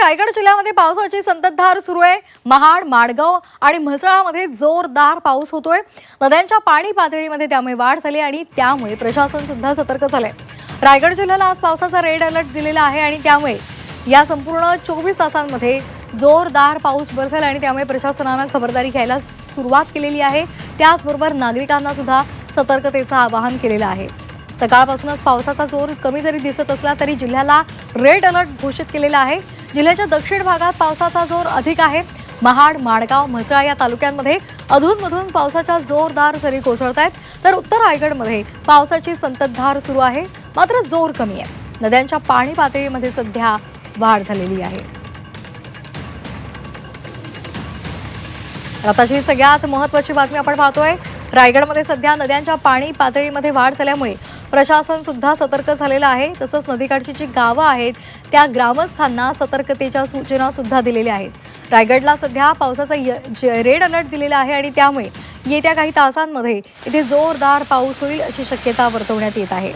रायगड जिल्ह्यामध्ये पावसाची संततधार सुरू आहे। महाड, माणगाव आणि म्हसळामध्ये जोरदार पाऊस होतोय। नद्यांच्या पाणी पातळीमध्ये त्यामुळे वाढ झाली आणि त्यामुळे प्रशासन सुद्धा सतर्क झालंय। रायगड जिल्ह्याला आज पावसाचा रेड अलर्ट दिलेला आहे आणि त्यामुळे या संपूर्ण 24 तासांमध्ये जोरदार पाऊस बरसेल आणि त्यामुळे प्रशासनाने खबरदारी घ्यायला सुरुवात केलेली आहे। त्याचबरोबर नागरिकांना सुद्धा सतर्कतेचं आवाहन केलेलं आहे। सकाळपासूनच पावसाचा जोर कमी जरी दिसत असला तरी जिल्ह्याला रेड अलर्ट घोषित केलेला आहे। जिल्ह्याच्या दक्षिण भागात पावसाचा जोर अधिक आहे। महाड, माणगाव, म्हसळा या तालुक्यांमध्ये अधूनमधून पावसाच्या जोरदार सरी कोसळतायत, तर उत्तर रायगडमध्ये पावसाची संततधार सुरू आहे, मात्र जोर कमी आहे। नद्यांच्या पाणी पातळीमध्ये सध्या वाढ झालेली आहे। आताची सगळ्यात महत्त्वाची बातमी आपण पाहतोय। रायगडमध्ये सध्या नद्यांच्या पाणी पातळीमध्ये वाढ झाल्यामुळे प्रशासन सुद्धा सतर्क झालेलं आहे। तसंच नदीकाठची जी गावं आहेत त्या ग्रामस्थांना सतर्कतेच्या सूचना सुद्धा दिलेल्या आहेत। रायगडला सध्या पावसाचा रेड अलर्ट दिलेला आहे आणि त्यामुळे येत्या काही तासांमध्ये इथे जोरदार पाऊस होईल अशी शक्यता वर्तवण्यात येत आहे।